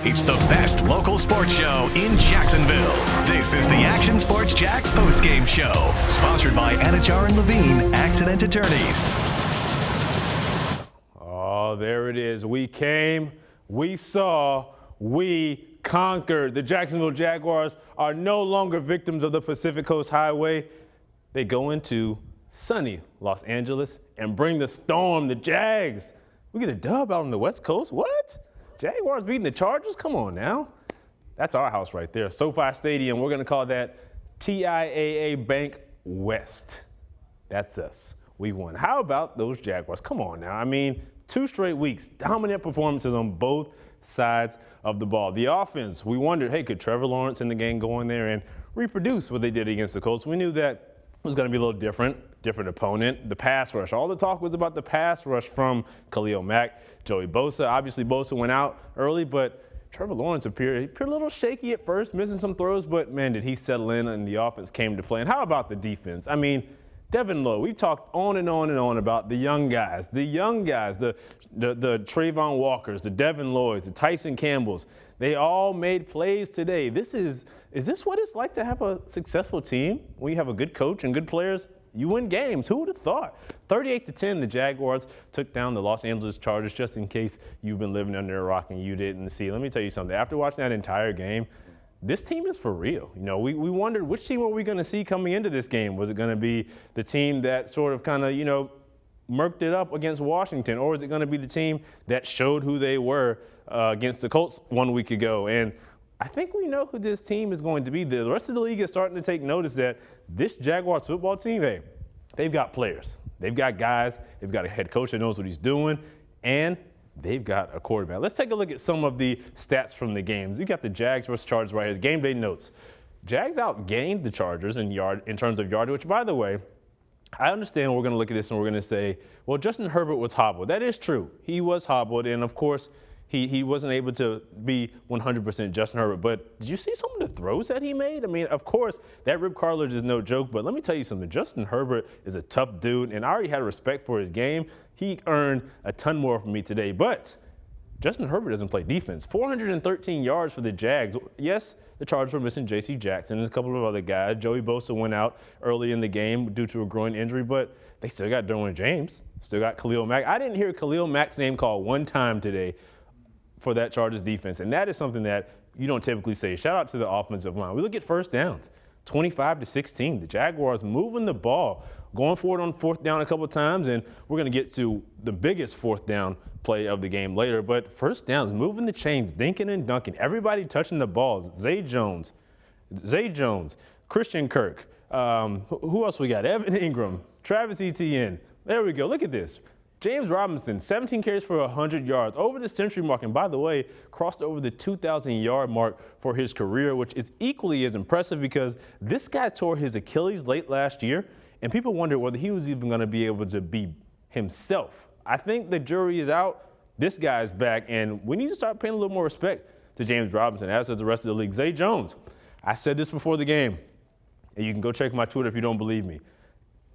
It's the best local sports show in Jacksonville. This is the Action Sports Jax Postgame Show, sponsored by Anajar and Levine Accident Attorneys. Oh, there it is. We came, we saw, we conquered. The Jacksonville Jaguars are no longer victims of the Pacific Coast Highway. They go into sunny Los Angeles and bring the storm, the Jags. We get a dub out on the West Coast. What? Jaguars beating the Chargers? Come on now. That's our house right there. SoFi Stadium. We're going to call that TIAA Bank West. That's us. We won. How about those Jaguars? Come on now. I mean, 2 straight weeks, dominant performances on both sides of the ball. The offense, we wondered, hey, could Trevor Lawrence and the gang go in there and reproduce what they did against the Colts? We knew that it was going to be a little different opponent. The pass rush. All the talk was about the pass rush from Khalil Mack, Joey Bosa. Obviously, Bosa went out early, but Trevor Lawrence appeared a little shaky at first, missing some throws, but, man, did he settle in and the offense came to play. And how about the defense? I mean, Devin Lloyd, we talked on and on and on about the young guys, the Trayvon Walkers, the Devin Lloyds, the Tyson Campbells. They all made plays today. Is this what it's like to have a successful team? When you have a good coach and good players, you win games. Who would have thought? 38-10, the Jaguars took down the Los Angeles Chargers, just in case you've been living under a rock and you didn't see. Let me tell you something. After watching that entire game, this team is for real. You know, we wondered which team were we going to see coming into this game. Was it going to be the team that sort of kind of, murked it up against Washington, or is it going to be the team that showed who they were against the Colts 1 week ago? And I think we know who this team is going to be. The rest of the league is starting to take notice that this Jaguars football team, hey, they've got players. They've got guys. They've got a head coach that knows what he's doing, and they've got a quarterback. Let's take a look at some of the stats from the games. You got the Jags versus Chargers right here. The game day notes. Jags outgained the Chargers in terms of yardage, which, by the way, I understand we're going to look at this and we're going to say, well, Justin Herbert was hobbled. That is true. He was hobbled, and, of course, he wasn't able to be 100% Justin Herbert. But did you see some of the throws that he made? I mean, of course, that rib cartilage is no joke. But let me tell you something. Justin Herbert is a tough dude, and I already had respect for his game. He earned a ton more from me today. But Justin Herbert doesn't play defense. 413 yards for the Jags. Yes, the Chargers were missing J.C. Jackson and a couple of other guys. Joey Bosa went out early in the game due to a groin injury, but they still got Derwin James, still got Khalil Mack. I didn't hear Khalil Mack's name called one time today for that Chargers defense, and that is something that you don't typically say. Shout out to the offensive line. We look at first downs, 25-16. The Jaguars moving the ball, going forward on 4th down a couple of times, and we're going to get to the biggest 4th down play of the game later. But first downs, moving the chains, dinking and dunking, everybody touching the balls. Zay Jones, Christian Kirk. Who else we got? Evan Ingram, Travis Etienne. There we go. Look at this. James Robinson, 17 carries for 100 yards, over the century mark, and by the way, crossed over the 2,000-yard mark for his career, which is equally as impressive because this guy tore his Achilles late last year, and people wondered whether he was even going to be able to be himself. I think the jury is out. This guy's back, and we need to start paying a little more respect to James Robinson, as does the rest of the league. Zay Jones, I said this before the game, and you can go check my Twitter if you don't believe me.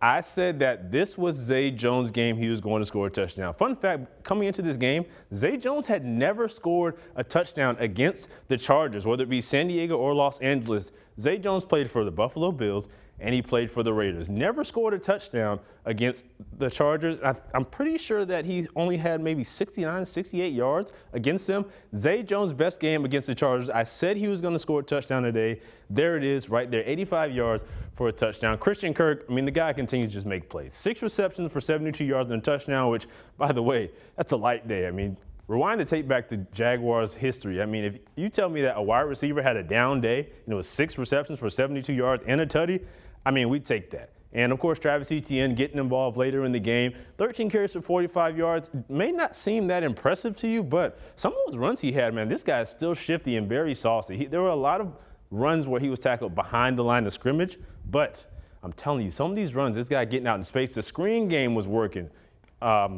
I said that this was Zay Jones' game. He was going to score a touchdown. Fun fact, coming into this game, Zay Jones had never scored a touchdown against the Chargers, whether it be San Diego or Los Angeles. Zay Jones played for the Buffalo Bills, and he played for the Raiders. Never scored a touchdown against the Chargers. I'm pretty sure that he only had maybe 69, 68 yards against them. Zay Jones' best game against the Chargers. I said he was going to score a touchdown today. There it is right there, 85 yards for a touchdown. Christian Kirk, I mean, the guy continues to just make plays. 6 receptions for 72 yards and a touchdown, which, by the way, that's a light day. I mean, rewind the tape back to Jaguars history. I mean, if you tell me that a wide receiver had a down day and it was 6 receptions for 72 yards and a tutty, I mean, we'd take that. And, of course, Travis Etienne getting involved later in the game. 13 carries for 45 yards. May not seem that impressive to you, but some of those runs he had, man, this guy is still shifty and very saucy. There were a lot of runs where he was tackled behind the line of scrimmage, but I'm telling you, some of these runs, this guy getting out in space, the screen game was working. I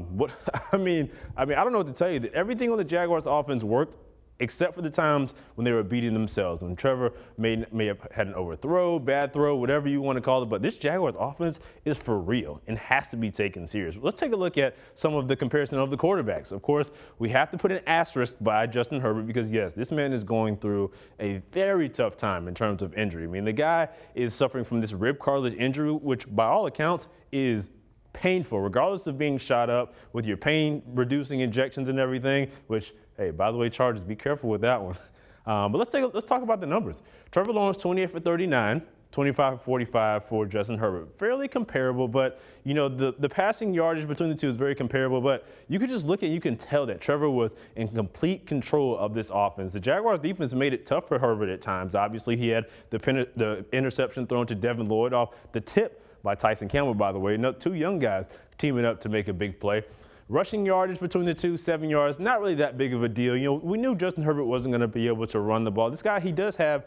mean, I don't know what to tell you. Everything on the Jaguars offense worked except for the times when they were beating themselves, when Trevor may have had an overthrow, bad throw, whatever you want to call it. But this Jaguars offense is for real and has to be taken serious. Let's take a look at some of the comparison of the quarterbacks. Of course, we have to put an asterisk by Justin Herbert because, yes, this man is going through a very tough time in terms of injury. I mean, the guy is suffering from this rib cartilage injury, which by all accounts is painful, regardless of being shot up with your pain-reducing injections and everything, which, hey, by the way, Chargers, be careful with that one. But let's talk about the numbers. Trevor Lawrence, 28 for 39, 25 for 45 for Justin Herbert. Fairly comparable, but, you know, the passing yardage between the two is very comparable. But you could just look at, you can tell that Trevor was in complete control of this offense. The Jaguars defense made it tough for Herbert at times. Obviously, he had the interception thrown to Devin Lloyd off the tip by Tyson Campbell, by the way. Two young guys teaming up to make a big play. Rushing yardage between the two, 7 yards, not really that big of a deal. You know, we knew Justin Herbert wasn't going to be able to run the ball. This guy, he does have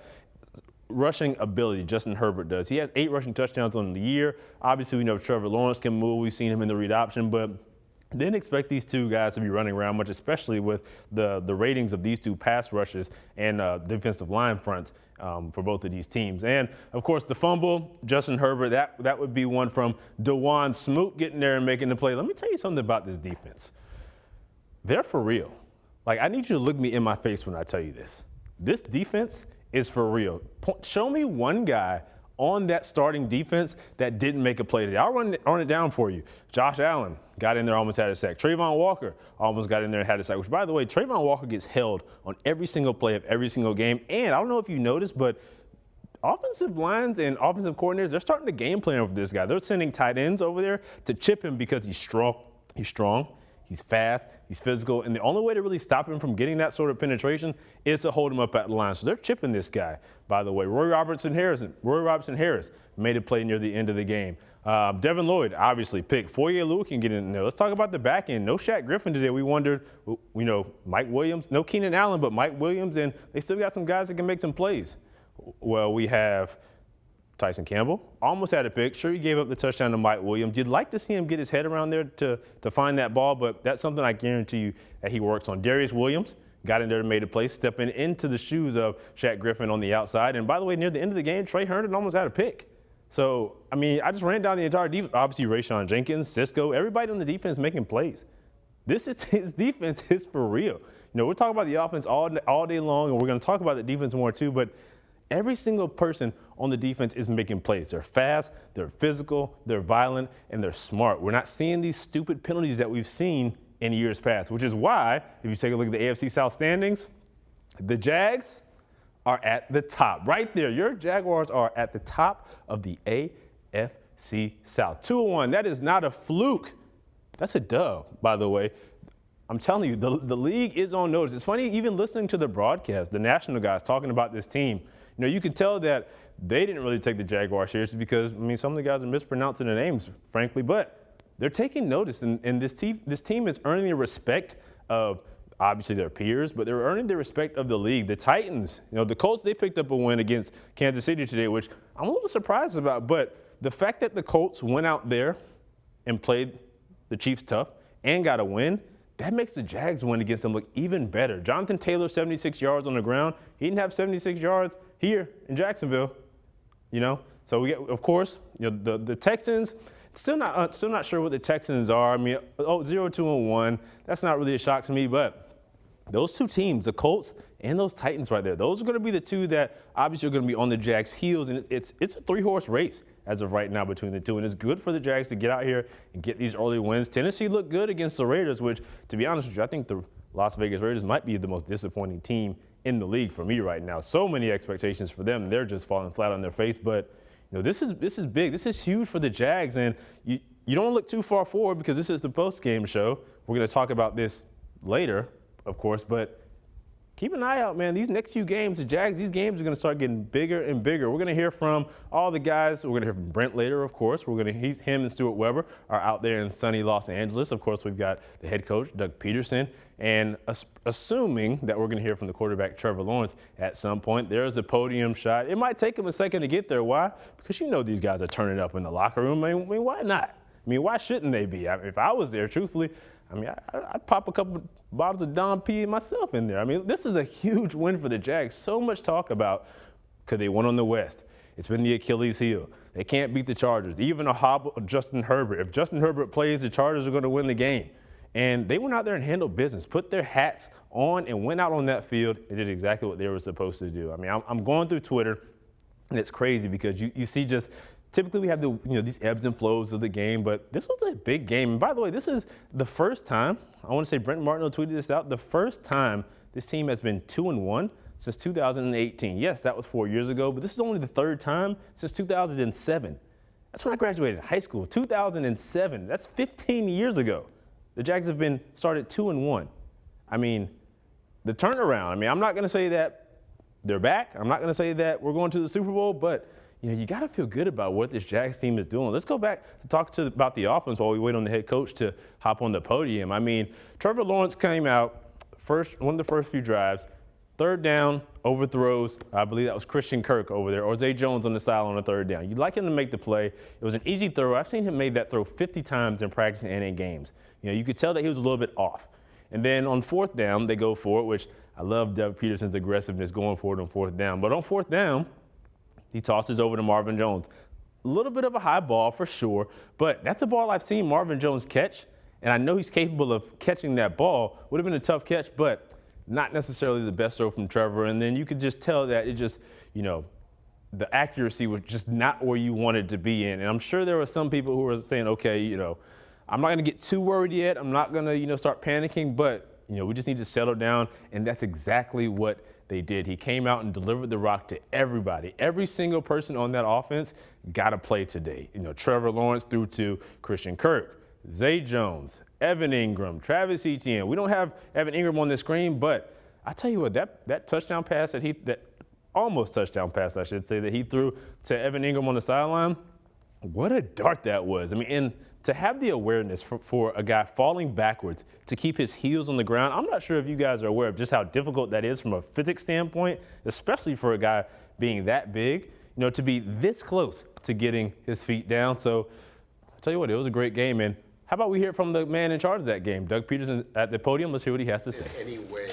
rushing ability, Justin Herbert does. He has 8 rushing touchdowns on the year. Obviously, we know Trevor Lawrence can move. We've seen him in the read option, but didn't expect these two guys to be running around much, especially with the ratings of these two pass rushes and defensive line fronts for both of these teams. And, of course, the fumble, Justin Herbert, that would be one from DeJuan Smoot getting there and making the play. Let me tell you something about this defense. They're for real. Like, I need you to look me in my face when I tell you this. This defense is for real. Show me one guy on that starting defense that didn't make a play today. I'll run it down for you. Josh Allen got in there, almost had a sack. Trayvon Walker almost got in there and had a sack, which, by the way, Trayvon Walker gets held on every single play of every single game. And I don't know if you noticed, but offensive lines and offensive coordinators, they're starting to game plan over this guy. They're sending tight ends over there to chip him because he's strong. He's fast, he's physical, and the only way to really stop him from getting that sort of penetration is to hold him up at the line. So they're chipping this guy, by the way. Roy Robertson Harris made a play near the end of the game. Devin Lloyd, obviously, picked. Foye can get in there. Let's talk about the back end. No Shaq Griffin today. We wondered, Mike Williams. No Keenan Allen, but Mike Williams, and they still got some guys that can make some plays. Well, we have Tyson Campbell almost had a pick. Sure, he gave up the touchdown to Mike Williams. You'd like to see him get his head around there to find that ball, but that's something I guarantee you that he works on. Darius Williams got in there and made a play, stepping into the shoes of Shaq Griffin on the outside. And by the way, near the end of the game, Trey Herndon almost had a pick. So, I mean, I just ran down the entire defense. Obviously, Rayshawn Jenkins, Cisco, everybody on the defense making plays. His defense is for real. We're talking about the offense all day long, and we're going to talk about the defense more too, but every single person on the defense is making plays. They're fast, they're physical, they're violent, and they're smart. We're not seeing these stupid penalties that we've seen in years past, which is why, if you take a look at the AFC South standings, the Jags are at the top. Right there, your Jaguars are at the top of the AFC South. 2-1, that is not a fluke. That's a dub, by the way. I'm telling you, the league is on notice. It's funny, even listening to the broadcast, the national guys talking about this team, you can tell that they didn't really take the Jaguars seriously because, some of the guys are mispronouncing the names, frankly, but they're taking notice, and this team is earning the respect of, obviously, their peers, but they're earning the respect of the league. The Titans, the Colts, they picked up a win against Kansas City today, which I'm a little surprised about, but the fact that the Colts went out there and played the Chiefs tough and got a win, that makes the Jags win against them look even better. Jonathan Taylor, 76 yards on the ground. He didn't have 76 yards here in Jacksonville, So we get, of course, the Texans. Still not sure what the Texans are. 0-2-1. That's not really a shock to me, but those two teams, the Colts and those Titans right there, those are going to be the two that obviously are going to be on the Jags' heels, and it's a 3-horse race as of right now between the two, and it's good for the Jags to get out here and get these early wins. Tennessee looked good against the Raiders, which, to be honest with you, I think the Las Vegas Raiders might be the most disappointing team in the league for me right now. So many expectations for them, and they're just falling flat on their face, but this is big. This is huge for the Jags, and you don't look too far forward because this is the post-game show. We're going to talk about this later, of course, but keep an eye out, man. These next few games, the Jags, these games are going to start getting bigger and bigger. We're going to hear from all the guys. We're going to hear from Brent later, of course. We're going to hear him and Stuart Weber are out there in sunny Los Angeles. Of course, we've got the head coach, Doug Pederson, and assuming that we're going to hear from the quarterback, Trevor Lawrence, at some point. There's a podium shot. It might take him a second to get there. Why? Because these guys are turning up in the locker room. I mean, why not? Why shouldn't they be? If I was there, truthfully, I mean, I'd pop a couple bottles of Dom P myself in there. I mean, this is a huge win for the Jags. So much talk about could they win on the West. It's been the Achilles heel. They can't beat the Chargers. Even a hobble of Justin Herbert. If Justin Herbert plays, the Chargers are going to win the game. And they went out there and handled business, put their hats on and went out on that field and did exactly what they were supposed to do. I mean, I'm going through Twitter, and it's crazy because you see just typically we have these ebbs and flows of the game, but this was a big game. And by the way, this is the first time, I want to say Brent Martineau tweeted this out, the first time this team has been 2-1 since 2018. Yes, that was 4 years ago, but this is only the third time since 2007. That's when I graduated high school, 2007. That's 15 years ago. The Jags have been started 2-1. I mean, the turnaround. I mean, I'm not going to say that they're back. I'm not going to say that we're going to the Super Bowl, but you got to feel good about what this Jags team is doing. Let's go back to talk about the offense while we wait on the head coach to hop on the podium. I mean, Trevor Lawrence came out one of the first few drives, third down, overthrows. I believe that was Christian Kirk over there, or Zay Jones on the side on the third down. You'd like him to make the play. It was an easy throw. I've seen him make that throw 50 times in practice and in games. You could tell that he was a little bit off. And then on fourth down, they go for it, which I love Doug Pederson's aggressiveness going for it on fourth down. But on fourth down, he tosses over to Marvin Jones. A little bit of a high ball for sure, but that's a ball I've seen Marvin Jones catch, and I know he's capable of catching that ball. Would have been a tough catch, but not necessarily the best throw from Trevor. And then you could just tell that it just, the accuracy was just not where you wanted to be in. And I'm sure there were some people who were saying, okay, I'm not going to get too worried yet. I'm not going to, start panicking, but, we just need to settle down. And that's exactly what they did. He came out and delivered the rock to everybody. Every single person on that offense got to play today. Trevor Lawrence threw to Christian Kirk, Zay Jones, Evan Ingram, Travis Etienne. We don't have Evan Ingram on the screen, but I tell you what, that touchdown pass that almost touchdown pass, I should say, that he threw to Evan Ingram on the sideline, what a dart that was. I mean, and to have the awareness for a guy falling backwards to keep his heels on the ground, I'm not sure if you guys are aware of just how difficult that is from a physics standpoint, especially for a guy being that big, to be this close to getting his feet down. So I'll tell you what, it was a great game. And how about we hear from the man in charge of that game, Doug Pederson at the podium. Let's hear what he has to say. In any way,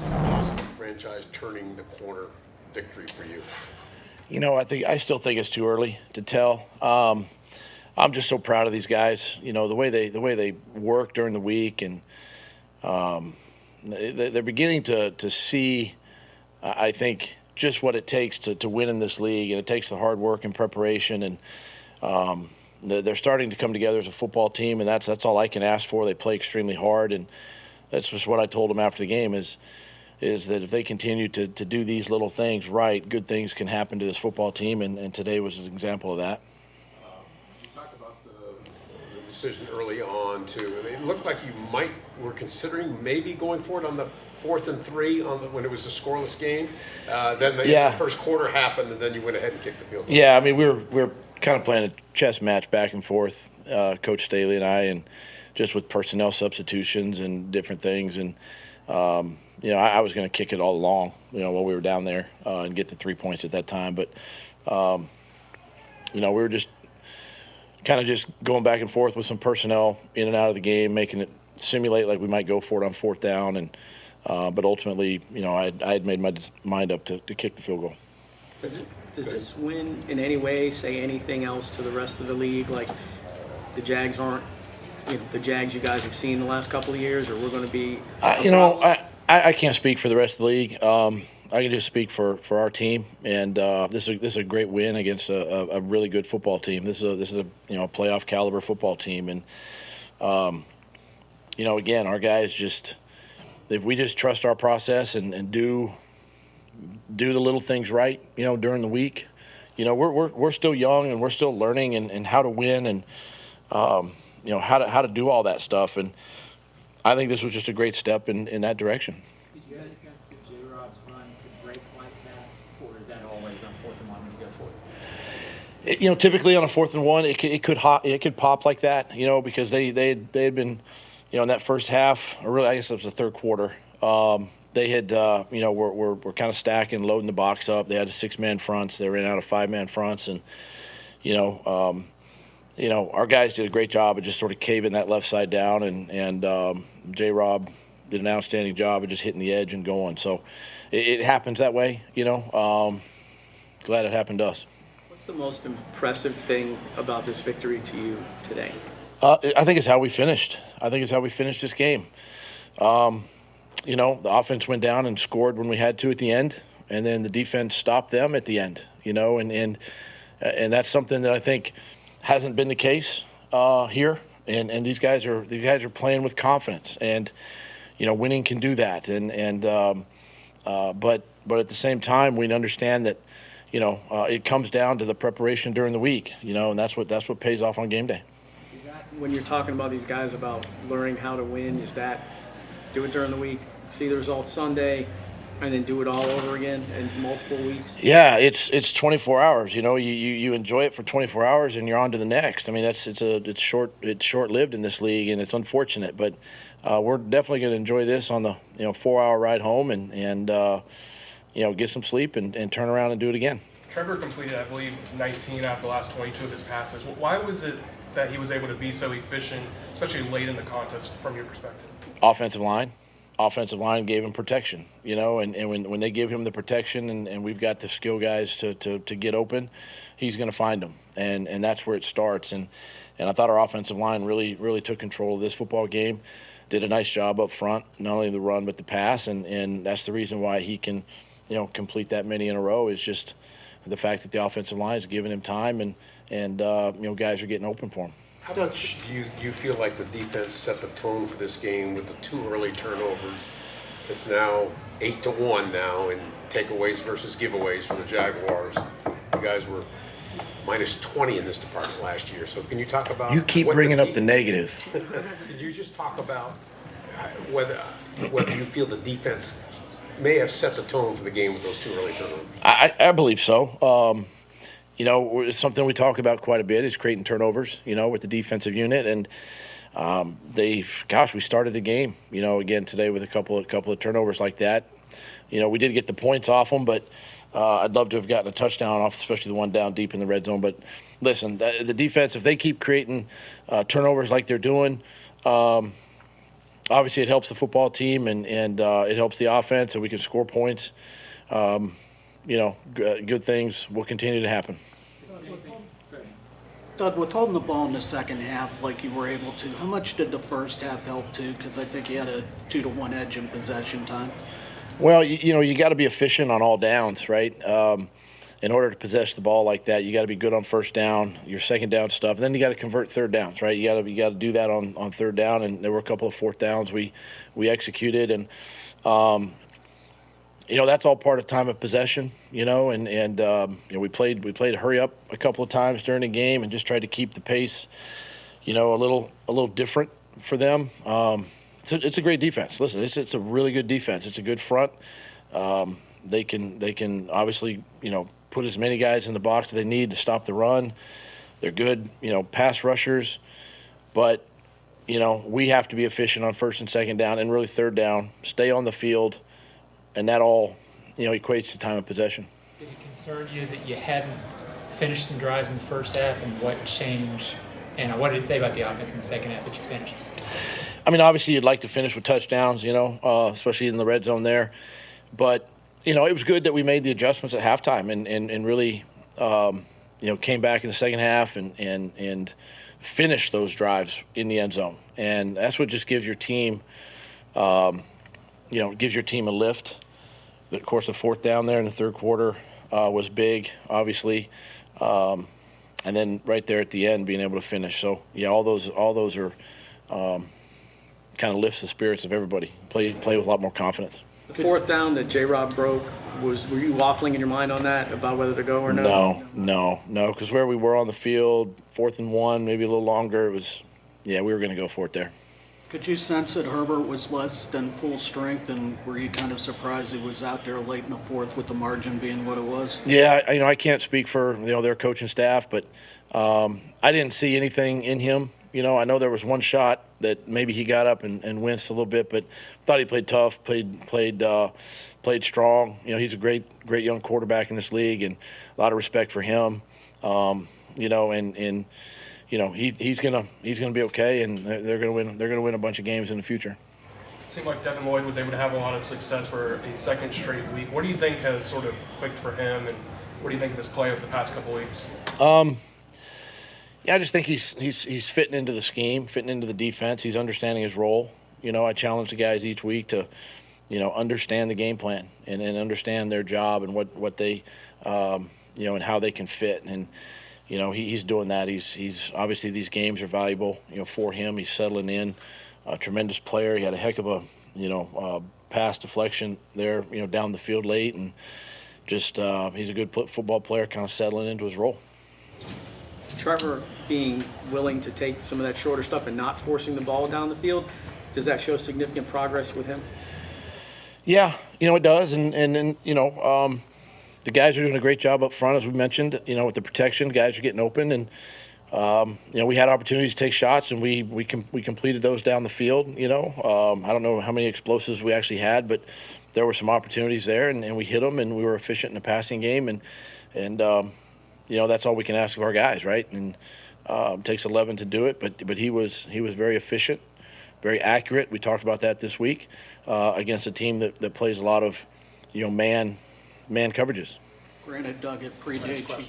a possible franchise turning the corner victory for you? I still think it's too early to tell. I'm just so proud of these guys. The way they work during the week, and they're beginning to see, I think, just what it takes to win in this league, and it takes the hard work and preparation, and they're starting to come together as a football team, and that's all I can ask for. They play extremely hard, and that's just what I told them after the game is that if they continue to do these little things right, good things can happen to this football team, and today was an example of that. You talked about the decision early on, too. It looked like you were considering maybe going for it on the 4th and 3 when it was a scoreless game. Then the first quarter happened, and then you went ahead and kicked the field goal. Yeah, I mean, we were kind of playing a chess match back and forth, Coach Staley and I, and just with personnel substitutions and different things. And I was going to kick it all along, while we were down there and get the 3 points at that time. But, we were just kind of just going back and forth with some personnel in and out of the game, making it simulate like we might go for it on 4th down. And but ultimately, I had made my mind up to kick the field goal. Does this win in any way say anything else to the rest of the league? Like the Jags aren't, the Jags you guys have seen the last couple of years, or we're going to be? I can't speak for the rest of the league. I can just speak for our team, and this is a great win against a really good football team. This is a playoff caliber football team, and again, our guys if we just trust our process and do the little things right, during the week. We're still young and we're still learning and how to win and how to do all that stuff, and I think this was just a great step in that direction. Did you guys sense that J-Rob's run could break like that, or is that always on 4th and 1 when you go for it? Typically on a 4th and 1, it could pop like that, because they had been, in that first half, or really I guess it was the third quarter. They had, were kind of stacking, loading the box up. They had a 6-man fronts. They ran out of 5-man fronts, and our guys did a great job of just sort of caving that left side down, and J-Rob did an outstanding job of just hitting the edge and going. So it happens that way, Glad it happened to us. What's the most impressive thing about this victory to you today? I think it's how we finished. I think it's how we finished this game. The offense went down and scored when we had to at the end, and then the defense stopped them at the end, and that's something that I think hasn't been the case here. And these guys are playing with confidence, and winning can do that. But at the same time, we understand that it comes down to the preparation during the week, and that's what pays off on game day. When you're talking about these guys about learning how to win, is that do it during the week, see the results Sunday, and then do it all over again in multiple weeks? Yeah, it's 24 hours. You enjoy it for 24 hours and you're on to the next. I mean, it's short-lived in this league, and it's unfortunate, but we're definitely going to enjoy this on the 4-hour ride home and get some sleep and turn around and do it again. Trevor completed, I believe, 19 out of the last 22 of his passes. Why was it that he was able to be so efficient, especially late in the contest, from your perspective? Offensive line gave him protection, and when they give him the protection and we've got the skill guys to get open, he's going to find them, and that's where it starts. And I thought our offensive line really took control of this football game, did a nice job up front, not only the run but the pass, and that's the reason why he can, complete that many in a row, is just the fact that the offensive line is giving him time, and guys are getting open for him. How much do you feel like the defense set the tone for this game with the 2 early turnovers? It's now 8-1 now in takeaways versus giveaways for the Jaguars. You guys were minus 20 in this department last year. So can you talk about... You keep bringing up the negative. Can you just talk about whether you feel the defense may have set the tone for the game with those 2 early turnovers? I believe so. It's something we talk about quite a bit is creating turnovers, with the defensive unit. And we started the game, again today with a couple of turnovers like that. We did get the points off them, but I'd love to have gotten a touchdown off, especially the one down deep in the red zone. But listen, the defense, if they keep creating turnovers like they're doing, obviously it helps the football team and it helps the offense, and we can score points. Good things will continue to happen. Doug, with holding the ball in the second half like you were able to, how much did the first half help too? Because I think you had a 2-to-1 edge in possession time. Well, you got to be efficient on all downs, right? In order to possess the ball like that, you got to be good on first down, your second down stuff. And then you got to convert third downs, right? You got to do that on third down. And there were a couple of fourth downs we executed, and that's all part of time of possession, we played hurry up a couple of times during the game and just tried to keep the pace, a little different for them. It's a great defense. Listen, it's a really good defense. It's a good front. They can obviously, put as many guys in the box as they need to stop the run. They're good, pass rushers, but we have to be efficient on first and second down and really third down, stay on the field. And that all, equates to time of possession. Did it concern you that you hadn't finished some drives in the first half, and what changed? And what did it say about the offense in the second half that you finished? I mean, obviously you'd like to finish with touchdowns, especially in the red zone there. But, it was good that we made the adjustments at halftime and really, came back in the second half and finished those drives in the end zone. And that's what just gives your team, gives your team a lift. Of course, the fourth down there in the third quarter was big, obviously, and then right there at the end, being able to finish. So yeah, all those are kind of lifts the spirits of everybody. Play with a lot more confidence. The fourth down that J-Rob broke, were you waffling in your mind on that about whether to go or no? No, because where we were on the field, 4th and 1, maybe a little longer, we were going to go for it there. Could you sense that Herbert was less than full strength, and were you kind of surprised he was out there late in the fourth with the margin being what it was? Yeah, I can't speak for their coaching staff, but I didn't see anything in him. I know there was one shot that maybe he got up and winced a little bit, but thought he played tough, played strong. He's a great young quarterback in this league, and a lot of respect for him. he's gonna be okay, and they're gonna win. They're gonna win a bunch of games in the future. It seemed like Devin Lloyd was able to have a lot of success for a second straight week. What do you think has sort of clicked for him, and what do you think of his play over the past couple weeks? Yeah, I just think he's fitting into the scheme, fitting into the defense. He's understanding his role. I challenge the guys each week to, understand the game plan and understand their job and what they, and how they can fit. And, he's doing that. He's obviously these games are valuable, for him. He's settling in. A tremendous player. He had a heck of a, pass deflection there, down the field late, and just he's a good football player, kind of settling into his role. Trevor being willing to take some of that shorter stuff and not forcing the ball down the field, does that show significant progress with him? Yeah, it does, and the guys are doing a great job up front, as we mentioned. With the protection, guys are getting open, and we had opportunities to take shots, and we completed those down the field. I don't know how many explosives we actually had, but there were some opportunities there, and we hit them, and we were efficient in the passing game, and that's all we can ask of our guys, right? And it takes 11 to do it, but he was very efficient, very accurate. We talked about that this week against a team that plays a lot of man coverages. Granted, Doug, it predates you.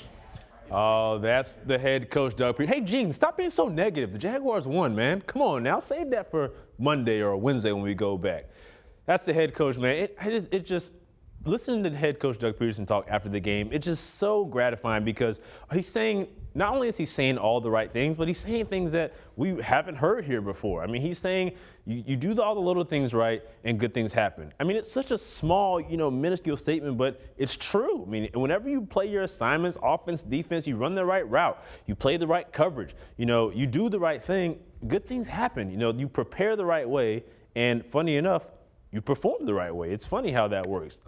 Oh, that's the head coach, Doug Pederson. Hey, Gene, stop being so negative. The Jaguars won, man. Come on now. Save that for Monday or Wednesday when we go back. That's the head coach, man. It just listening to the head coach, Doug Pederson, talk after the game, it's just so gratifying because he's saying, not only is he saying all the right things, but he's saying things that we haven't heard here before. I mean, he's saying you do all the little things right and good things happen. I mean, it's such a small, minuscule statement, but it's true. I mean, whenever you play your assignments, offense, defense, you run the right route, you play the right coverage, you do the right thing, good things happen. You prepare the right way, and funny enough, you perform the right way. It's funny how that works.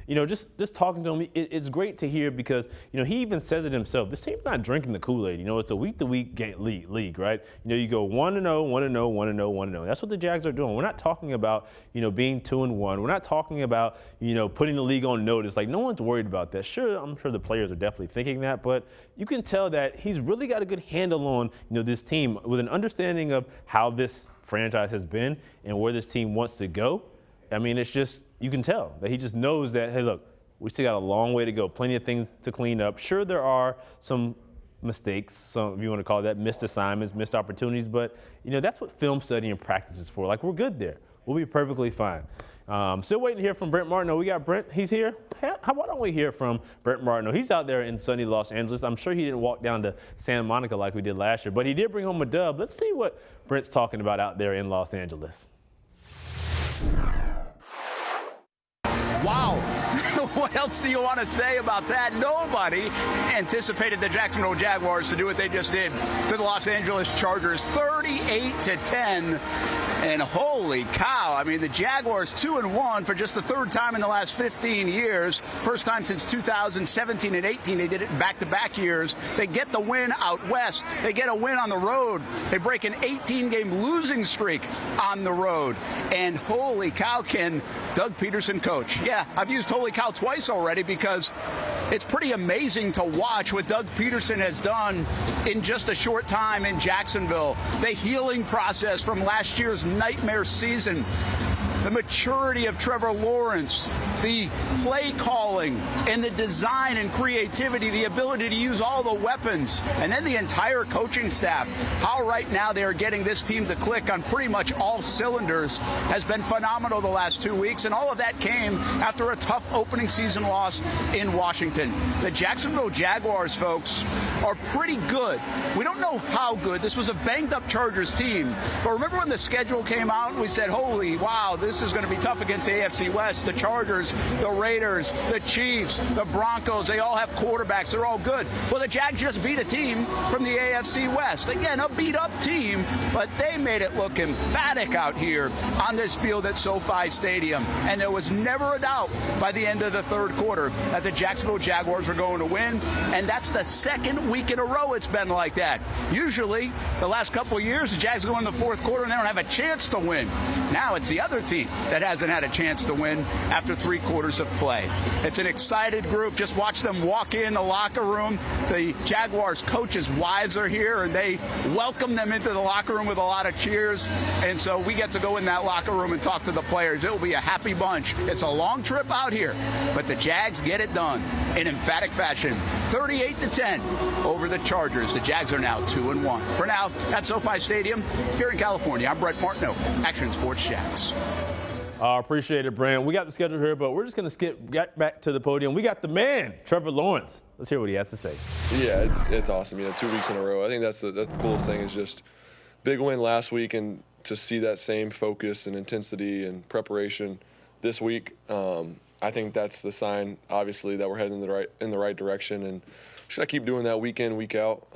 Just talking to him, it's great to hear because, he even says it himself. This team's not drinking the Kool-Aid. It's a week-to-week league, right? You go 1-0, 1-0, 1-0, 1-0. That's what the Jags are doing. We're not talking about, being 2-1. We're not talking about, putting the league on notice. Like, no one's worried about that. Sure, I'm sure the players are definitely thinking that, but you can tell that he's really got a good handle on, this team with an understanding of how this franchise has been and where this team wants to go. I mean, it's just, you can tell that he just knows that, hey, look, we still got a long way to go, plenty of things to clean up. Sure, there are some mistakes, some, if you want to call that, missed assignments, missed opportunities, but, that's what film study and practice is for. Like, we're good there. We'll be perfectly fine. Still waiting to hear from Brent Martineau. We got Brent. He's here. How about don't we hear from Brent Martineau? He's out there in sunny Los Angeles. I'm sure he didn't walk down to Santa Monica like we did last year, but he did bring home a dub. Let's see what Brent's talking about out there in Los Angeles. Wow. What else do you want to say about that? Nobody anticipated the Jacksonville Jaguars to do what they just did to the Los Angeles Chargers, 38-10. And holy cow, I mean, the Jaguars 2-1 for just the third time in the last 15 years. First time since 2017 and 18. They did it in back-to-back years. They get the win out west. They get a win on the road. They break an 18-game losing streak on the road. And holy cow, can Doug Pederson coach? Yeah, I've used holy cow twice already because it's pretty amazing to watch what Doug Pederson has done in just a short time in Jacksonville. The healing process from last year's nightmare season, the maturity of Trevor Lawrence, the play calling and the design and creativity, the ability to use all the weapons, and then the entire coaching staff. How right now they are getting this team to click on pretty much all cylinders has been phenomenal the last 2 weeks, and all of that came after a tough opening season loss in Washington. The Jacksonville Jaguars, folks, are pretty good. We don't know how good. This was a banged-up Chargers team, but remember when the schedule came out and we said, holy wow, this is going to be tough against the AFC West. The Chargers, the Raiders, the Chiefs, the Broncos, they all have quarterbacks. They're all good. Well, the Jags just beat a team from the AFC West. Again, a beat-up team, but they made it look emphatic out here on this field at SoFi Stadium. And there was never a doubt by the end of the third quarter that the Jacksonville Jaguars were going to win. And that's the second week in a row it's been like that. Usually, the last couple of years, the Jags go in the fourth quarter and they don't have a chance to win. Now it's the other team. that hasn't had a chance to win after 3 quarters of play. It's an excited group. Just watch them walk in the locker room. The Jaguars coaches' wives are here, and they welcome them into the locker room with a lot of cheers. And so we get to go in that locker room and talk to the players. It will be a happy bunch. It's a long trip out here, but the Jags get it done in emphatic fashion. 38-10 over the Chargers. The Jags are now 2-1. For now, at SoFi Stadium here in California, I'm Brent Martineau, Action Sports Jags. Appreciate it, Brent. We got the schedule here, but we're just going to skip back to the podium. We got the man, Trevor Lawrence. Let's hear what he has to say. Yeah, it's awesome. 2 weeks in a row. I think that's the coolest thing is just big win last week, and to see that same focus and intensity and preparation this week. I think that's the sign, obviously, that we're heading in the right direction. And should I keep doing that week in, week out?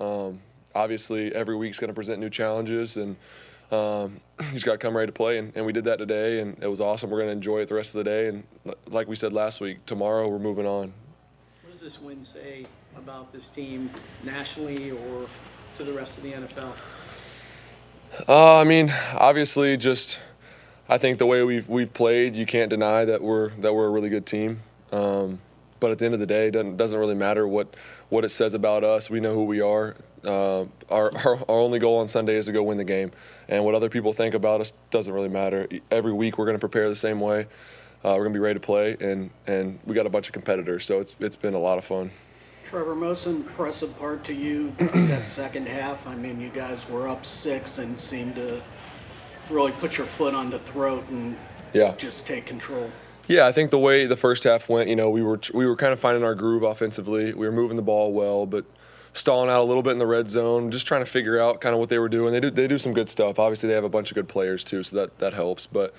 Obviously, every week's going to present new challenges, and you just got to come ready to play. And we did that today, and it was awesome. We're going to enjoy it the rest of the day. And like we said last week, tomorrow we're moving on. What does this win say about this team nationally or to the rest of the NFL? Obviously, just I think the way we've played, you can't deny that we're a really good team. But at the end of the day, it doesn't really matter what it says about us. We know who we are. Our only goal on Sunday is to go win the game. And what other people think about us doesn't really matter. Every week we're going to prepare the same way. We're going to be ready to play, and we got a bunch of competitors, so it's been a lot of fun. Trevor, most impressive part to you that second half, you guys were up 6 and seemed to really put your foot on the throat and just take control. Yeah, I think the way the first half went, we were kind of finding our groove offensively. We were moving the ball well, but stalling out a little bit in the red zone, just trying to figure out kind of what they were doing. They do some good stuff. Obviously, they have a bunch of good players too, so that helps. But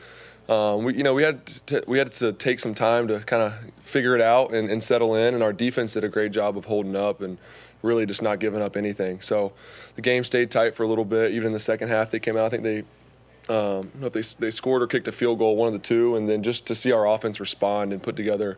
we had to take some time to kind of figure it out and settle in, and our defense did a great job of holding up and really just not giving up anything. So the game stayed tight for a little bit. Even in the second half, they came out. I think they scored or kicked a field goal, one of the two, and then just to see our offense respond and put together,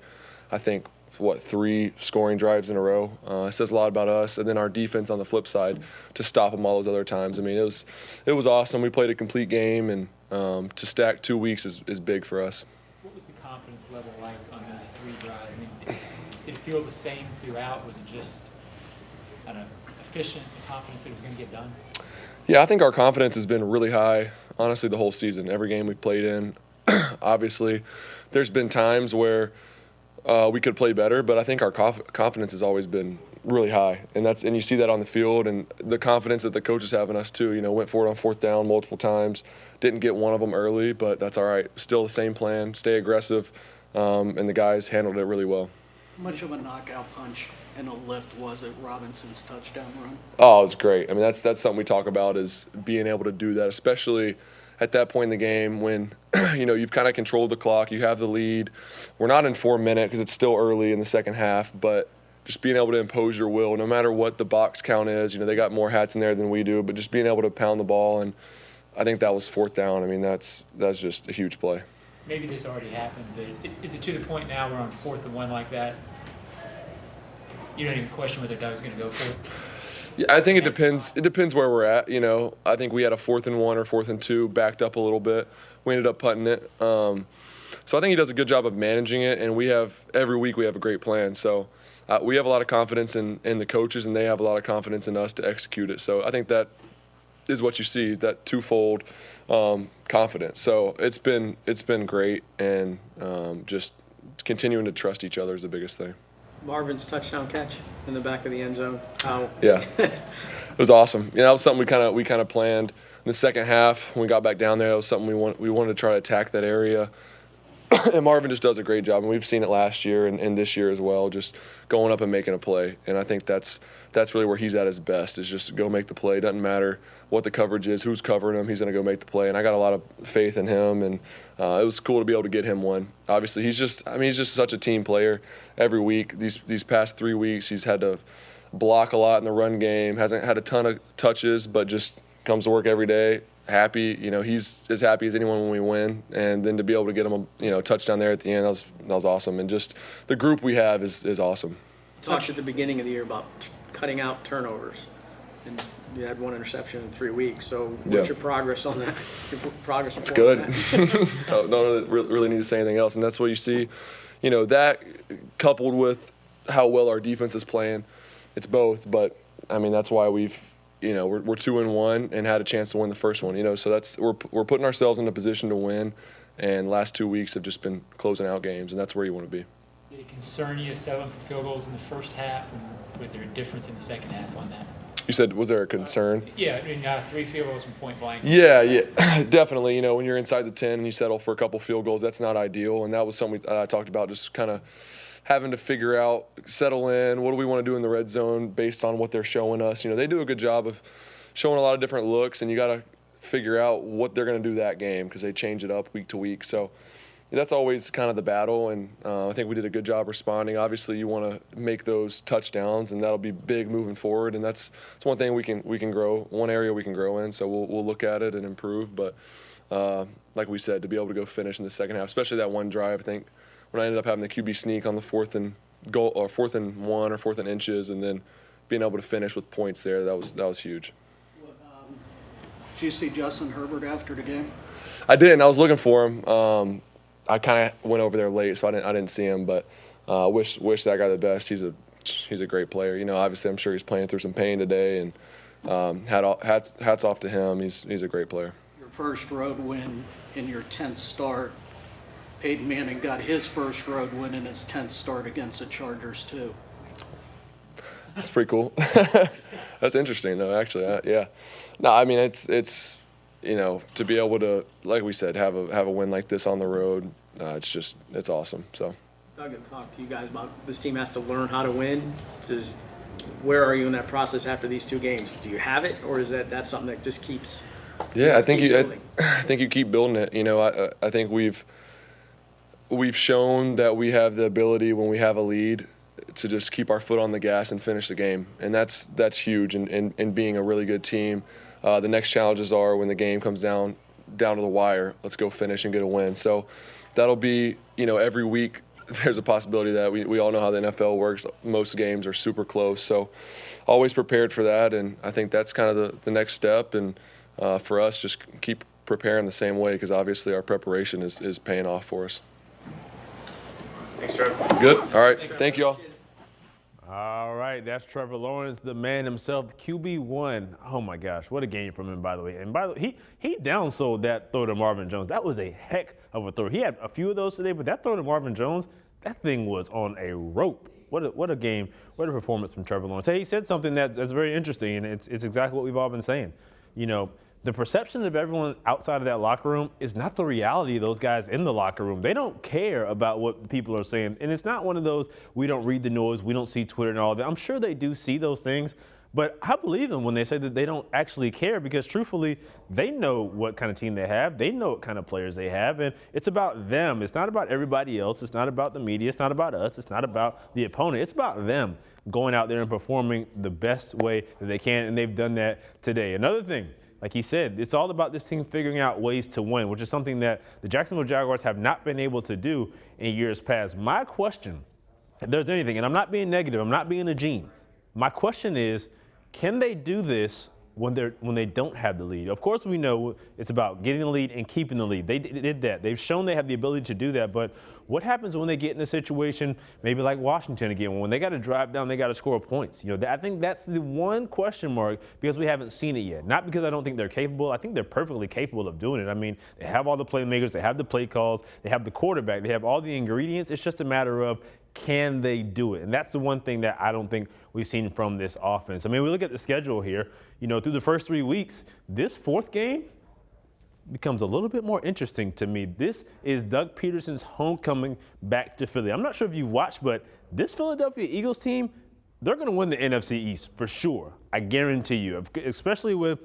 I think, 3 scoring drives in a row. It says a lot about us. And then our defense on the flip side to stop them all those other times. It was awesome. We played a complete game, and to stack 2 weeks is big for us. What was the confidence level like on those 3 drives? Did it feel the same throughout? Was it just efficient, the confidence that it was going to get done? Yeah, I think our confidence has been really high, honestly, the whole season. Every game we've played in, obviously, there's been times where we could play better, but I think our confidence has always been really high, and you see that on the field, and the confidence that the coaches have in us too. Went for it on 4th down multiple times, didn't get one of them early, but that's all right. Still the same plan, stay aggressive, and the guys handled it really well. How much of a knockout punch and a lift was it, Robinson's touchdown run? Oh, it was great. That's something we talk about, is being able to do that, especially at that point in the game when you've kind of controlled the clock, you have the lead. We're not in 4 minutes because it's still early in the second half, but just being able to impose your will, no matter what the box count is. They got more hats in there than we do, but just being able to pound the ball, and I think that was 4th down. That's just a huge play. Maybe this already happened, but is it to the point now we're on 4th and 1 like that? You don't even question whether Doug's going to go for it? Yeah, I think it depends. It depends where we're at. I think we had a 4th and 1 or 4th and 2 backed up a little bit. We ended up putting it. So I think he does a good job of managing it, and every week we have a great plan. So we have a lot of confidence in the coaches, and they have a lot of confidence in us to execute it. So I think that is what you see, that twofold confidence. So it's been great, and just continuing to trust each other is the biggest thing. Marvin's touchdown catch in the back of the end zone. Yeah, it was awesome. That was something we kind of planned in the second half when we got back down there. That was something we wanted to try to attack that area. And Marvin just does a great job, and we've seen it last year and this year as well, just going up and making a play. And I think that's really where he's at his best, is just go make the play. Doesn't matter what the coverage is, who's covering him, he's going to go make the play. And I got a lot of faith in him, and it was cool to be able to get him one. Obviously, he's just such a team player. Every week, these past 3 weeks, he's had to block a lot in the run game, hasn't had a ton of touches, but just comes to work every day. Happy, he's as happy as anyone when we win, and then to be able to get him a touchdown there at the end, that was awesome. And just the group we have is awesome. You talked at the beginning of the year about cutting out turnovers. And you had 1 interception in 3 weeks. So what's your progress on that? Your progress report? It's good. Don't really need to say anything else. And that's what you see, that coupled with how well our defense is playing. It's both, but I mean that's why we're 2-1 and had a chance to win the first one. So that's we're putting ourselves in a position to win, and last 2 weeks have just been closing out games, and that's where you want to be. Did it concern you settling for field goals in the first half, and was there a difference in the second half on that? You said, was there a concern? Yeah, I mean, 3 field goals from point blank. Yeah, definitely. When you're inside the 10 and you settle for a couple field goals, that's not ideal, and that was something I talked about, just kind of having to figure out, settle in, what do we want to do in the red zone based on what they're showing us. They do a good job of showing a lot of different looks, and you got to figure out what they're going to do that game because they change it up week to week. So that's always kind of the battle, and I think we did a good job responding. Obviously, you want to make those touchdowns, and that'll be big moving forward, and that's one thing we can grow, one area we can grow in, so we'll look at it and improve. But like we said, to be able to go finish in the second half, especially that one drive, I think when I ended up having the QB sneak on the 4th and 1 or 4th and inches, and then being able to finish with points there, that was huge. Did you see Justin Herbert after the game? I did, and I was looking for him. I kind of went over there late, so I didn't see him, but wish that guy the best. He's a great player. Obviously I'm sure he's playing through some pain today, and hats off to him. He's a great player. Your first road win in your 10th start. Peyton Manning got his first road win in his 10th start against the Chargers too. That's pretty cool. That's interesting though, actually. Yeah. No, I mean it's to be able to, like we said, have a win like this on the road, it's awesome. So. Doug, I'll talk to you guys about this team has to learn how to win. Where are you in that process after these 2 games? Do you have it, or is that's something that just keeps? Yeah, I think you keep building it. I think we've shown that we have the ability when we have a lead to just keep our foot on the gas and finish the game, and that's huge. In being a really good team. The next challenges are when the game comes down to the wire, let's go finish and get a win. So that'll be, every week there's a possibility that we all know how the NFL works. Most games are super close. So always prepared for that, and I think that's kind of the next step. And for us, just keep preparing the same way because obviously our preparation is paying off for us. Thanks, Trevor. Good. All right. Thank you all. All right, that's Trevor Lawrence, the man himself, QB1. Oh my gosh, what a game from him, by the way. And by the way, he downsold that throw to Marvin Jones. That was a heck of a throw. He had a few of those today, but that throw to Marvin Jones, that thing was on a rope. What a game, what a performance from Trevor Lawrence. Hey, he said something that's very interesting, and it's exactly what we've all been saying. The perception of everyone outside of that locker room is not the reality of those guys in the locker room. They don't care about what people are saying. And it's not one of those, we don't read the noise, we don't see Twitter and all that. I'm sure they do see those things, but I believe them when they say that they don't actually care because truthfully, they know what kind of team they have. They know what kind of players they have, and it's about them. It's not about everybody else. It's not about the media. It's not about us. It's not about the opponent. It's about them going out there and performing the best way that they can, and they've done that today. Another thing, like he said, it's all about this team figuring out ways to win, which is something that the Jacksonville Jaguars have not been able to do in years past. My question, if there's anything, and I'm not being negative, I'm not being a gene. My question is, can they do this when they don't have the lead? Of course, we know it's about getting the lead and keeping the lead. They did that. They've shown they have the ability to do that. But what happens when they get in a situation, maybe like Washington again, when they got to drive down, they got to score points? I think that's the one question mark because we haven't seen it yet. Not because I don't think they're capable. I think they're perfectly capable of doing it. I mean, they have all the playmakers, they have the play calls, they have the quarterback, they have all the ingredients. It's just a matter of can they do it? And that's the one thing that I don't think we've seen from this offense. I mean, we look at the schedule here, through the first 3 weeks, this 4th game becomes a little bit more interesting to me. This is Doug Pederson's homecoming back to Philly. I'm not sure if you watched, but this Philadelphia Eagles team, they're going to win the NFC East for sure. I guarantee you, especially with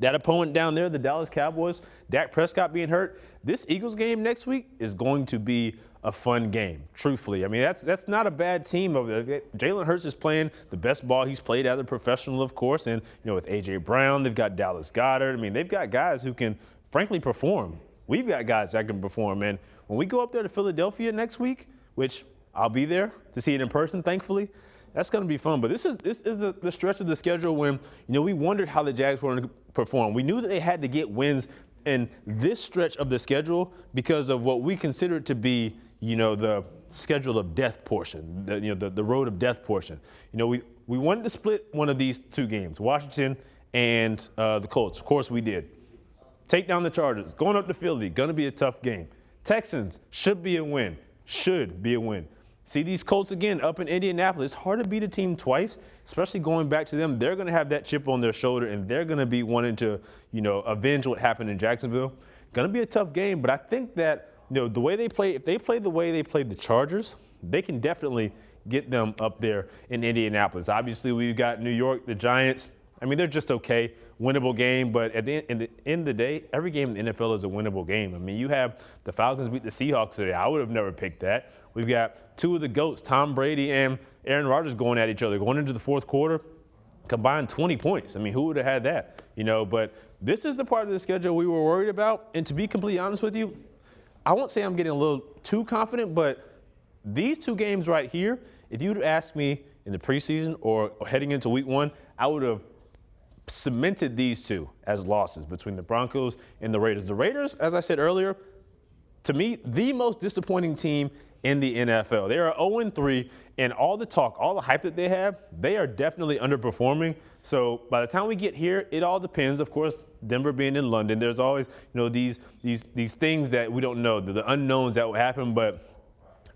that opponent down there, the Dallas Cowboys, Dak Prescott being hurt. This Eagles game next week is going to be a fun game, truthfully. I mean, that's not a bad team over there. Jalen Hurts is playing the best ball he's played as a professional, of course. And, with A.J. Brown, they've got Dallas Goedert. I mean, they've got guys who can, frankly, perform. We've got guys that can perform. And when we go up there to Philadelphia next week, which I'll be there to see it in person, thankfully, That's going to be fun. But this is the stretch of the schedule when, we wondered how the Jags were going to perform. We knew that they had to get wins in this stretch of the schedule because of what we considered to be, the schedule of death portion, the road of death portion. We wanted to split one of these two games, Washington and the Colts. Of course we did. Take down the Chargers. Going up to Philly, going to be a tough game. Texans should be a win. Should be a win. See these Colts again up in Indianapolis. It's hard to beat a team twice, especially going back to them. They're going to have that chip on their shoulder, and they're going to be wanting to, avenge what happened in Jacksonville. Going to be a tough game, but I think that, the way they play, if they play the way they played the Chargers, they can definitely get them up there in Indianapolis. Obviously, we've got New York, the Giants. I mean, they're just okay. Winnable game, but at the end of the day, every game in the NFL is a winnable game. I mean, you have the Falcons beat the Seahawks today. I would have never picked that. We've got two of the GOATs, Tom Brady and Aaron Rodgers, going at each other. Going into the fourth quarter, combined 20 points. I mean, who would have had that? But this is the part of the schedule we were worried about. And to be completely honest with you, I won't say I'm getting a little too confident, but these two games right here, if you'd asked me in the preseason or heading into week one, I would have cemented these two as losses between the Broncos and the Raiders. The Raiders, as I said earlier, to me, the most disappointing team in the NFL. They are 0-3, and all the talk, all the hype that they have, they are definitely underperforming. So by the time we get here, it all depends. Of course, Denver being in London, there's always, these things that we don't know, the unknowns that will happen. But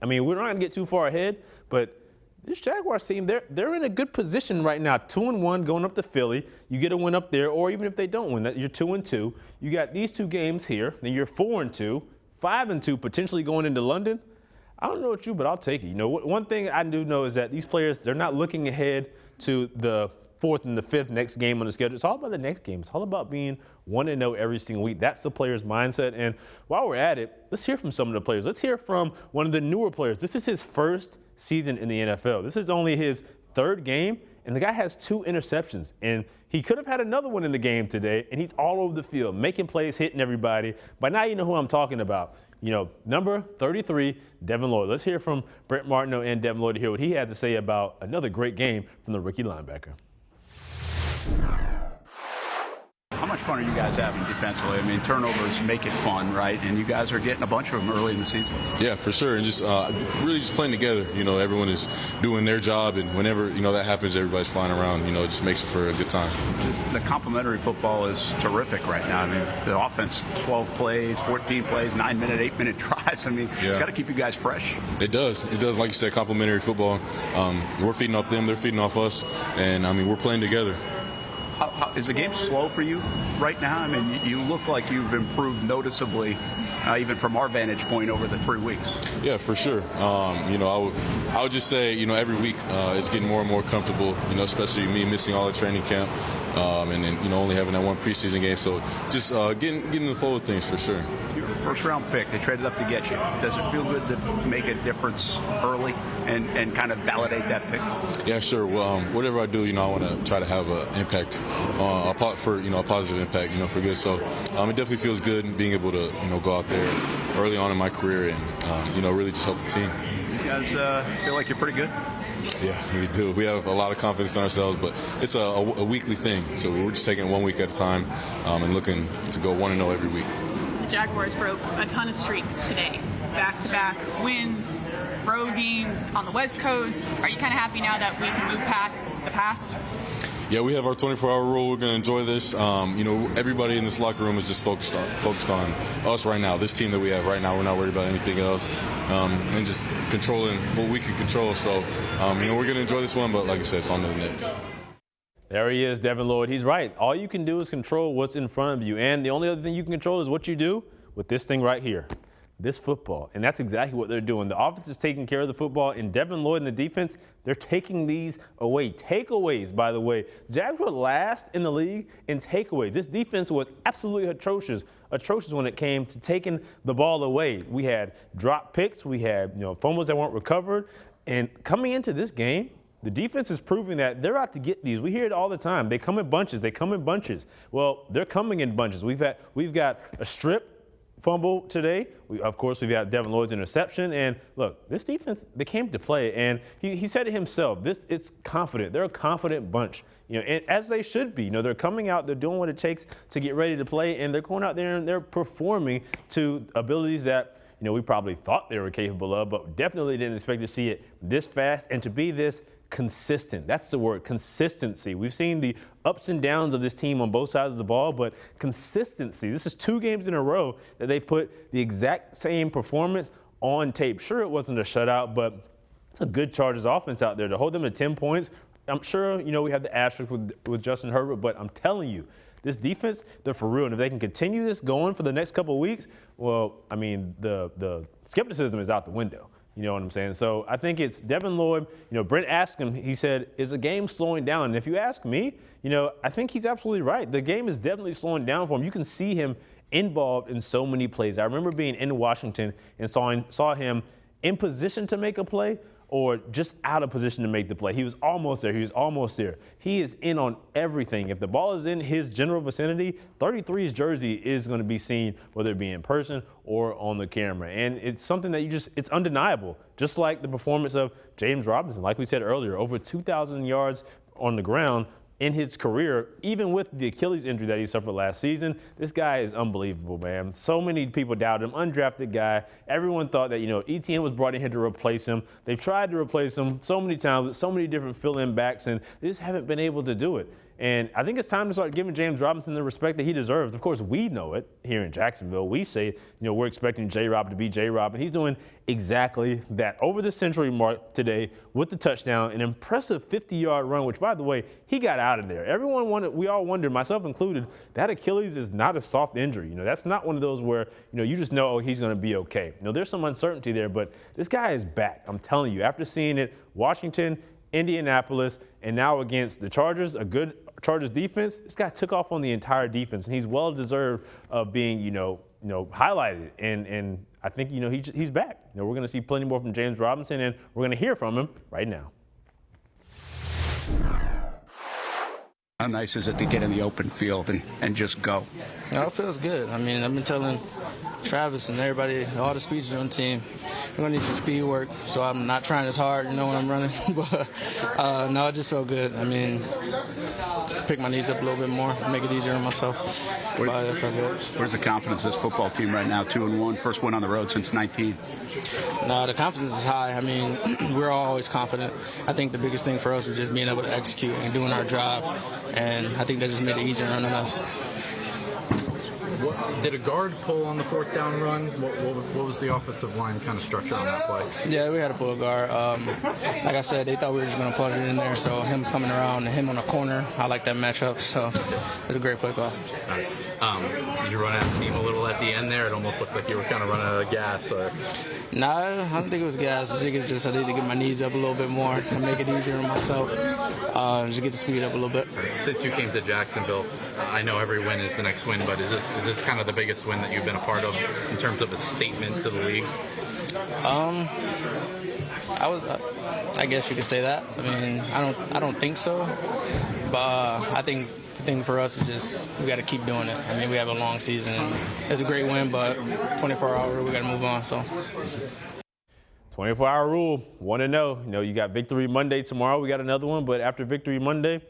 I mean, we're not going to get too far ahead, but this Jaguars team, they're in a good position right now. 2-1 going up to Philly. You get a win up there, or even if they don't win, you're 2-2. You got these two games here. Then you're 4-2, 5-2, potentially going into London. I don't know what you, but I'll take it. One thing I do know is that these players, they're not looking ahead to the fourth and the fifth next game on the schedule. It's all about the next game. It's all about being 1-0 every single week. That's the player's mindset. And while we're at it, let's hear from some of the players. Let's hear from one of the newer players. This is his first season in the NFL. This is only his third game, and the guy has 2 interceptions. And he could have had another one in the game today, and he's all over the field, making plays, hitting everybody. By now you know who I'm talking about. Number 33, Devin Lloyd. Let's hear from Brent Martineau and Devin Lloyd to hear what he had to say about another great game from the rookie linebacker. How much fun are you guys having defensively? I mean, turnovers make it fun, right? And you guys are getting a bunch of them early in the season. Yeah, for sure. And just really just playing together. Everyone is doing their job, and whenever, that happens, everybody's flying around. It just makes it for a good time. The complementary football is terrific right now. I mean, the offense, 12 plays, 14 plays, 9-minute, 8-minute drives. I mean, It's got to keep you guys fresh. It does. It does. Like you said, complementary football. We're feeding off them. They're feeding off us. And, we're playing together. How, is the game slow for you right now? I mean, you look like you've improved noticeably, even from our vantage point over the 3 weeks. Yeah, for sure. I would just say, every week it's getting more and more comfortable, especially me missing all the training camp and then, only having that one preseason game. So just getting in the flow of things for sure. You're a first-round pick. They traded up to get you. Does it feel good to make a difference early and kind of validate that pick? Yeah, sure. Well, whatever I do, I want to try to have an impact a positive impact, for good. So it definitely feels good being able to, go out there early on in my career and, really just help the team. You guys feel like you're pretty good? Yeah, we do. We have a lot of confidence in ourselves, but it's a weekly thing. So we're just taking it 1 week at a time and looking to go 1-0 every week. The Jaguars broke a ton of streaks today. Back-to-back wins, road games on the West Coast. Are you kind of happy now that we can move past the past? Yeah, we have our 24-hour rule. We're going to enjoy this. Everybody in this locker room is just focused on us right now, this team that we have right now. We're not worried about anything else and just controlling what we can control. So, we're going to enjoy this one, but like I said, it's on to the next. There he is, Devin Lloyd. He's right. All you can do is control what's in front of you. And the only other thing you can control is what you do with this thing right here, this football. And that's exactly what they're doing. The offense is taking care of the football, and Devin Lloyd and the defense, they're taking these away. Takeaways, by the way. Jags were last in the league in takeaways. This defense was absolutely atrocious when it came to taking the ball away. We had drop picks. We had fumbles that weren't recovered. And coming into this game, the defense is proving that they're out to get these. We hear it all the time. They come in bunches. Well, they're coming in bunches. We've got a strip fumble today. Of course, we've got Devin Lloyd's interception. And look, this defense, they came to play. And he said it himself. It's confident. They're a confident bunch. And as they should be. They're coming out, they're doing what it takes to get ready to play, and they're going out there and they're performing to abilities that we probably thought they were capable of, but definitely didn't expect to see it this fast and to be this consistent. That's the word, consistency. We've seen the ups and downs of this team on both sides of the ball, but consistency. This is 2 games in a row that they've put the exact same performance on tape. Sure, it wasn't a shutout, but it's a good Chargers offense out there to hold them to 10 points. I'm sure, we have the asterisk with Justin Herbert, but I'm telling you, this defense, they're for real. And if they can continue this going for the next couple of weeks, well, I mean, the skepticism is out the window. You know what I'm saying? So I think it's Devin Lloyd. Brent asked him, he said, is the game slowing down? And if you ask me, I think he's absolutely right. The game is definitely slowing down for him. You can see him involved in so many plays. I remember being in Washington and saw him in position to make a play, or just out of position to make the play. He was almost there. He is in on everything. If the ball is in his general vicinity, 33's jersey is going to be seen, whether it be in person or on the camera. And it's something that it's undeniable. Just like the performance of James Robinson, like we said earlier, over 2,000 yards on the ground in his career, even with the Achilles injury that he suffered last season. This guy is unbelievable, man. So many people doubted him, undrafted guy. Everyone thought that, ETN was brought in here to replace him. They've tried to replace him so many times with so many different fill-in backs, and they just haven't been able to do it. And I think it's time to start giving James Robinson the respect that he deserves. Of course, we know it here in Jacksonville. We say, we're expecting J-Rob to be J-Rob, and he's doing exactly that. Over the century mark today with the touchdown, an impressive 50-yard run, which, by the way, he got out of there. We all wondered, myself included, that Achilles is not a soft injury. That's not one of those where, you just know, he's going to be okay. There's some uncertainty there, but this guy is back. I'm telling you, after seeing it, Washington, Indianapolis, and now against the Chargers, a good Chargers defense, this guy took off on the entire defense, and he's well deserved of being, highlighted. And I think, he's back. We're going to see plenty more from James Robinson, and we're going to hear from him right now. How nice is it to get in the open field and just go? No, it feels good. I mean, I've been telling Travis and everybody, all the speedsters on the team, we're going to need some speed work, so I'm not trying as hard, when I'm running. But, no, it just felt good. I mean, pick my needs up a little bit more, make it easier on myself. But it felt good. Where's the confidence of this football team right now, 2-1, first win on the road since 19? No, the confidence is high. I mean, we're always confident. I think the biggest thing for us was just being able to execute and doing our job, and I think that just made it easier on us. Did a guard pull on the 4th down run? What was the offensive line kind of structure on that play? Yeah, we had to pull a guard. Like I said, they thought we were just going to plug it in there, so him coming around and him on the corner, I like that matchup, so it was a great play call. Did you run out of steam a little at the end there? It almost looked like you were kind of running out of gas. No, I don't think it was gas. I think it's just I need to get my knees up a little bit more and make it easier on myself. Just get the speed up a little bit. Since you came to Jacksonville, I know every win is the next win, but is this kind of the biggest win that you've been a part of in terms of a statement to the league? I guess you could say that. I mean, I don't think so, but I think the thing for us is just we got to keep doing it. I mean, we have a long season. It's a great win, but 24-hour rule, we got to move on. So. 24-hour rule, 1-0. You got Victory Monday tomorrow. We got another one, but after Victory Monday,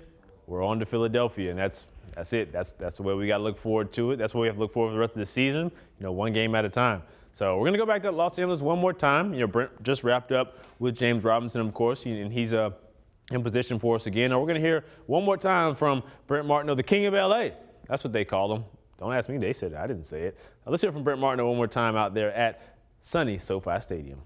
we're on to Philadelphia, and that's it. That's the way we got to look forward to it. That's what we have to look forward to the rest of the season. One game at a time. So we're going to go back to Los Angeles one more time. Brent just wrapped up with James Robinson, of course, and he's in position for us again. Now we're going to hear one more time from Brent Martineau, the King of L.A. That's what they call him. Don't ask me. They said it. I didn't say it. Now let's hear from Brent Martineau one more time out there at sunny SoFi Stadium.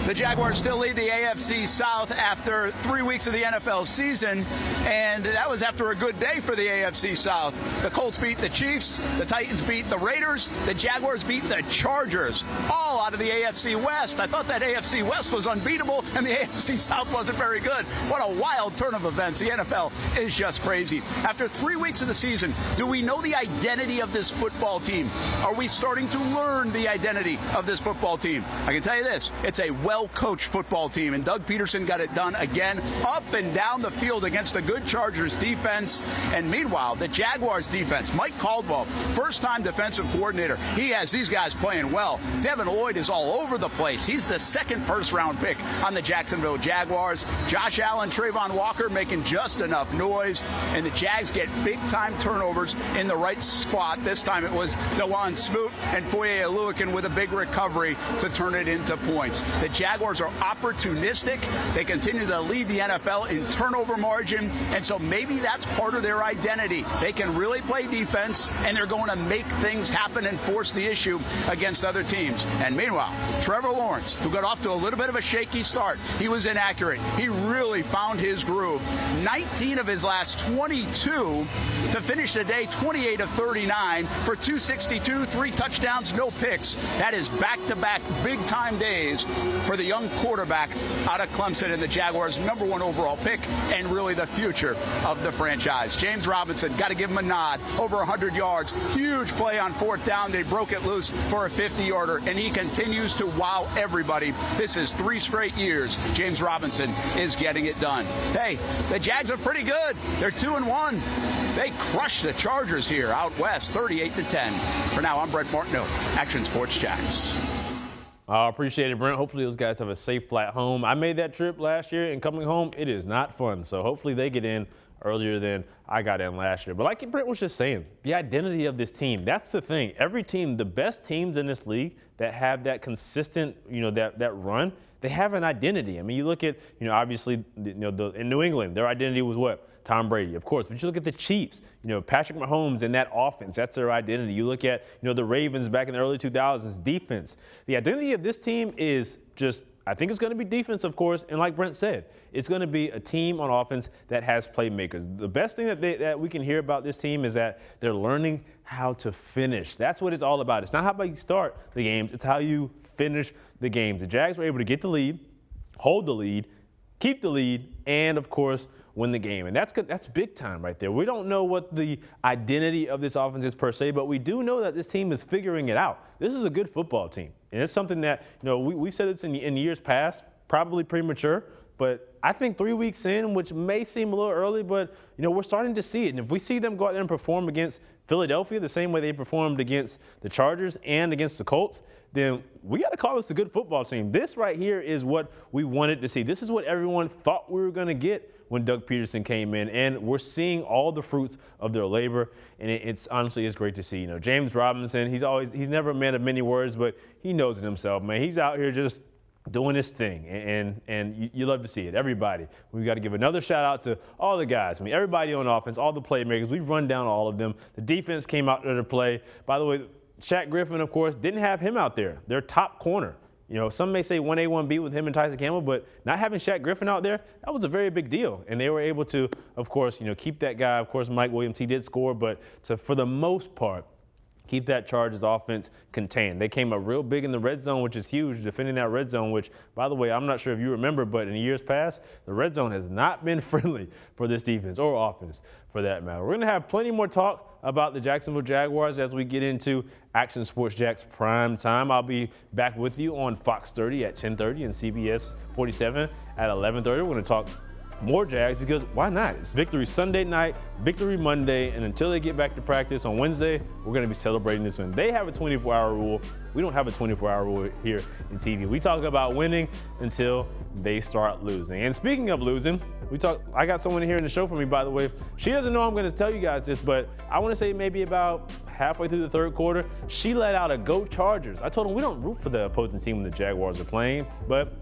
The Jaguars still lead the AFC South after 3 weeks of the NFL season, and that was after a good day for the AFC South. The Colts beat the Chiefs, the Titans beat the Raiders, the Jaguars beat the Chargers, all out of the AFC West. I thought that AFC West was unbeatable, and the AFC South wasn't very good. What a wild turn of events. The NFL is just crazy. After 3 weeks of the season, do we know the identity of this football team? Are we starting to learn the identity of this football team? I can tell you this, it's a well-coached football team, and Doug Pederson got it done again up and down the field against a good Chargers defense. And meanwhile, the Jaguars defense, Mike Caldwell, first-time defensive coordinator, he has these guys playing well. Devin Lloyd is all over the place. He's the second first-round pick on the Jacksonville Jaguars. Josh Allen, Trayvon Walker making just enough noise, and the Jags get big-time turnovers in the right spot. This time it was DeJuan Smoot and Foye Oluokun with a big recovery to turn it into points. The Jaguars are opportunistic. They continue to lead the NFL in turnover margin, and so maybe that's part of their identity. They can really play defense, and they're going to make things happen and force the issue against other teams. And meanwhile, Trevor Lawrence, who got off to a little bit of a shaky start, he was inaccurate. He really found his groove. 19 of his last 22 to finish the day 28 of 39 for 262, 3 touchdowns, no picks. That is back-to-back big-time days for the young quarterback out of Clemson and the Jaguars' #1 overall pick and really the future of the franchise. James Robinson, got to give him a nod. Over 100 yards, huge play on 4th down. They broke it loose for a 50-yarder, and he continues to wow everybody. This is 3 straight years James Robinson is getting it done. Hey, the Jags are pretty good. They're 2-1. They crushed the Chargers here out west, 38-10. For now, I'm Brent Martineau, Action Sports Jax. I appreciate it, Brent. Hopefully those guys have a safe flight home. I made that trip last year, and coming home, it is not fun. So hopefully they get in earlier than I got in last year. But like Brent was just saying, the identity of this team, that's the thing. Every team, the best teams in this league that have that consistent, that run, they have an identity. I mean, you look at, obviously, in New England, their identity was what? Tom Brady, of course. But you look at the Chiefs, Patrick Mahomes and that offense, that's their identity. You look at, the Ravens back in the early 2000s, defense. The identity of this team is just, I think it's going to be defense, of course. And like Brent said, it's going to be a team on offense that has playmakers. The best thing that we can hear about this team is that they're learning how to finish. That's what it's all about. It's not how you start the games. It's how you finish the games. The Jags were able to get the lead, hold the lead, keep the lead, and, of course, win the game. And that's big time right there. We don't know what the identity of this offense is per se, but we do know that this team is figuring it out. This is a good football team. And it's something that, we've said it's in years past, probably premature, but I think 3 weeks in, which may seem a little early, but, we're starting to see it. And if we see them go out there and perform against Philadelphia the same way they performed against the Chargers and against the Colts, then we got to call this a good football team. This right here is what we wanted to see. This is what everyone thought we were going to get when Doug Pederson came in, and we're seeing all the fruits of their labor, and it's honestly, it's great to see. James Robinson, he's never a man of many words, but he knows it himself, man. He's out here just doing his thing, and you love to see it. Everybody. We've got to give another shout out to all the guys. I mean, everybody on offense, all the playmakers. We've run down all of them. The defense came out there to play. By the way, Shaq Griffin, of course, didn't have him out there. Their top corner. Some may say 1A, 1B with him and Tyson Campbell, but not having Shaq Griffin out there, that was a very big deal. And they were able to, of course, keep that guy. Of course, Mike Williams, he did score, but for the most part, keep that Chargers offense contained. They came up real big in the red zone, which is huge, defending that red zone, which, by the way, I'm not sure if you remember, but in years past, the red zone has not been friendly for this defense or offense for that matter. We're going to have plenty more talk about the Jacksonville Jaguars as we get into Action Sports Jax Prime Time. I'll be back with you on Fox 30 at 10:30 and CBS 47 at 11:30. We're going to talk more Jags because why not? It's Victory Sunday night, Victory Monday, and until they get back to practice on Wednesday, we're going to be celebrating this win. They have a 24-hour rule. We don't have a 24-hour rule here in TV. We talk about winning until they start losing. And speaking of losing, I got someone here in the show for me, by the way. She doesn't know I'm going to tell you guys this, but I want to say maybe about halfway through the third quarter, she let out a Go Chargers. I told them we don't root for the opposing team when the Jaguars are playing, but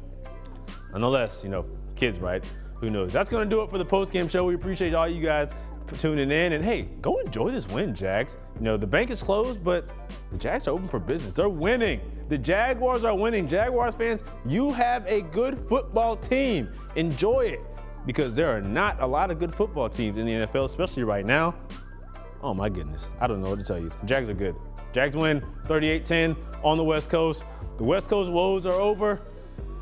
nonetheless, kids, right? Who knows? That's going to do it for the postgame show. We appreciate all you guys for tuning in. And, hey, go enjoy this win, Jags. The bank is closed, but the Jags are open for business. They're winning. The Jaguars are winning. Jaguars fans, you have a good football team. Enjoy it because there are not a lot of good football teams in the NFL, especially right now. Oh, my goodness. I don't know what to tell you. The Jags are good. Jags win 38-10 on the West Coast. The West Coast woes are over.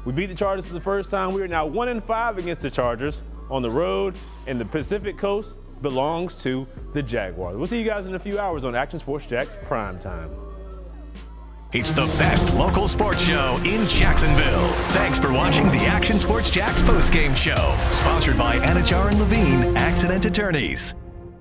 We beat the Chargers for the first time. We are now 1-5 against the Chargers on the road, and the Pacific Coast belongs to the Jaguars. We'll see you guys in a few hours on Action Sports Jax Prime Time. It's the best local sports show in Jacksonville. Thanks for watching the Action Sports Jax postgame show, sponsored by Anajar and Levine Accident Attorneys.